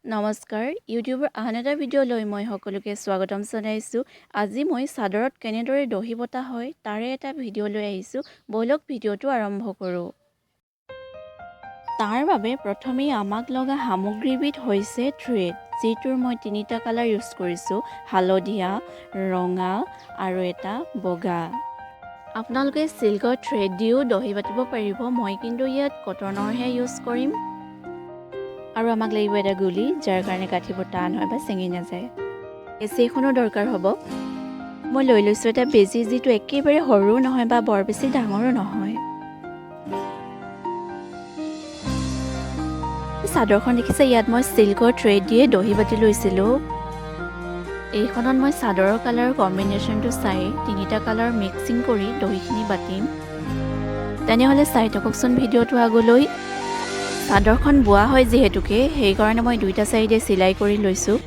নমস্কাৰ ইউটিউবৰ আন এটা ভিডিঅ'লৈ মই সকলোকে স্বাগতম জনাইছোঁ। আজি মই চাদৰত কেনেদৰে দহি বটা হয় তাৰে এটা ভিডিঅ' লৈ আহিছোঁ। ব'লক ভিডিঅ'টো আৰম্ভ কৰোঁ। তাৰ বাবে প্ৰথমেই আমাক লগা সামগ্ৰীবিধ হৈছে থ্ৰেড, যিটোৰ মই তিনিটা কালাৰ ইউজ কৰিছোঁ, হালধীয়া, ৰঙা আৰু এটা বগা। আপোনালোকে চিল্কৰ থ্ৰেড দিও দহি বাটিব পাৰিব, মই কিন্তু ইয়াত কটনৰহে ইউজ কৰিম। আৰু আমাক লাগিব এটা গুলি, যাৰ কাৰণে কাঠিবোৰ টান হয় বা ছিঙি নাযায়। কেঁচি এখনো দৰকাৰ হ'ব। মই লৈ লৈছোঁ এটা বেজি, যিটো একেবাৰে সৰুও নহয় বা বৰ বেছি ডাঙৰো নহয়। চাদৰখন দেখিছে, ইয়াত মই চিল্কৰ থ্ৰেড দিয়ে দহি বাতি লৈছিলোঁ। এইখনত মই চাদৰৰ কালাৰৰ কম্বিনেশ্যনটো চাই তিনিটা কালাৰ মিক্সিং কৰি দহিখিনি বাতিম। তেনেহ'লে চাই থাককচোন ভিডিঅ'টো আগলৈ। চাদৰখন বোৱা হয় যিহেতুকে, সেইকাৰণে মই দুইটা চাইডে চিলাই কৰি লৈছোঁ।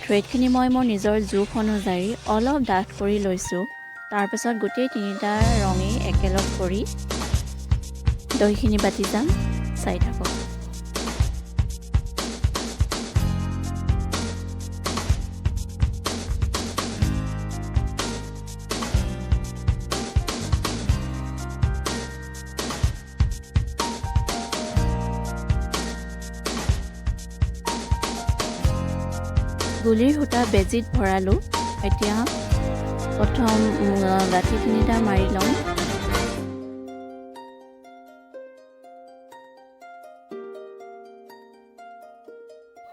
থ্ৰেডখিনি মই মোৰ নিজৰ জোখ অনুযায়ী অলপ ডাঠ কৰি লৈছোঁ। তাৰপিছত গোটেই তিনিটা ৰঙেই একেলগ কৰি দহিখিনি বাতি যাম, চাই থাকক। গুলিৰ সূতা বেজিত ভৰালোঁ। এতিয়া প্ৰথম গাঁঠি তিনিটা মাৰি লওঁ।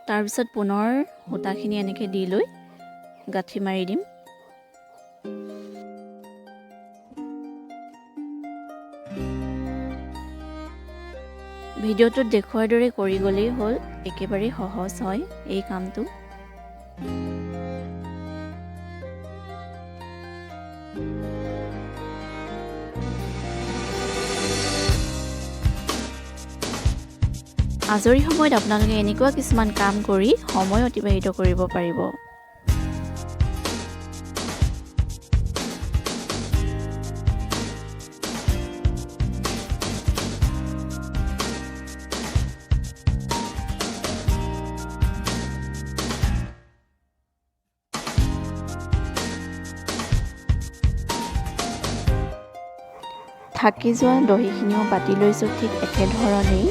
তাৰপিছত পুনৰ সূতাখিনি এনেকৈ দি লৈ গাঁঠি মাৰি দিম। ভিডিঅ'টোত দেখুৱাৰ দৰে কৰি গ'লেই হ'ল, একেবাৰে সহজ হয় এই কামটো। আজৰি সময়ত আপোনালোকে এনেকুৱা কিছুমান কাম কৰি সময় অতিবাহিত কৰিব পাৰিব। থাকি যোৱা দহিখিনিও বাতি লৈছোঁ ঠিক একেধৰণেই।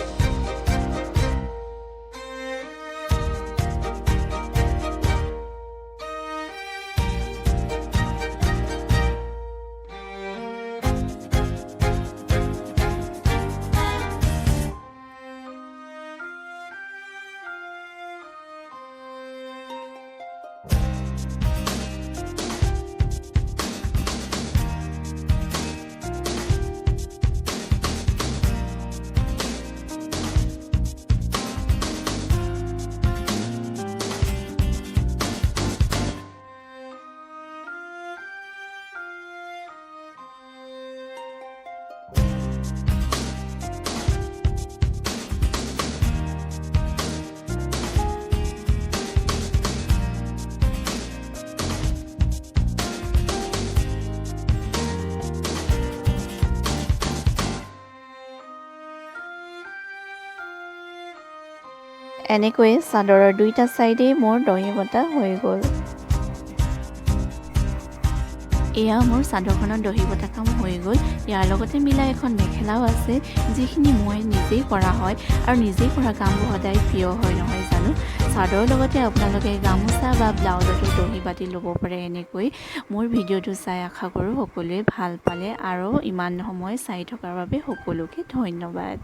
এনেকৈয়ে চাদৰৰ দুইটা চাইডেই মোৰ দহি বটা হৈ গ'ল। এয়া মোৰ চাদৰখনৰ দহি বটা কাম হৈ গ'ল। ইয়াৰ লগতে মিলাই এখন মেখেলাও আছে, যিখিনি মই নিজেই কৰা হয়, আৰু নিজেই কৰা কামবোৰ সদায় প্ৰিয় হয় নহয় জানো। চাদৰৰ লগতে আপোনালোকে গামোচা বা ব্লাউজতো দহি বাতি ল'ব পাৰে। এনেকৈ মোৰ ভিডিঅ'টো চাই আশা কৰোঁ সকলোৱে ভাল পালে, আৰু ইমান সময় চাই থকাৰ বাবে সকলোকে ধন্যবাদ।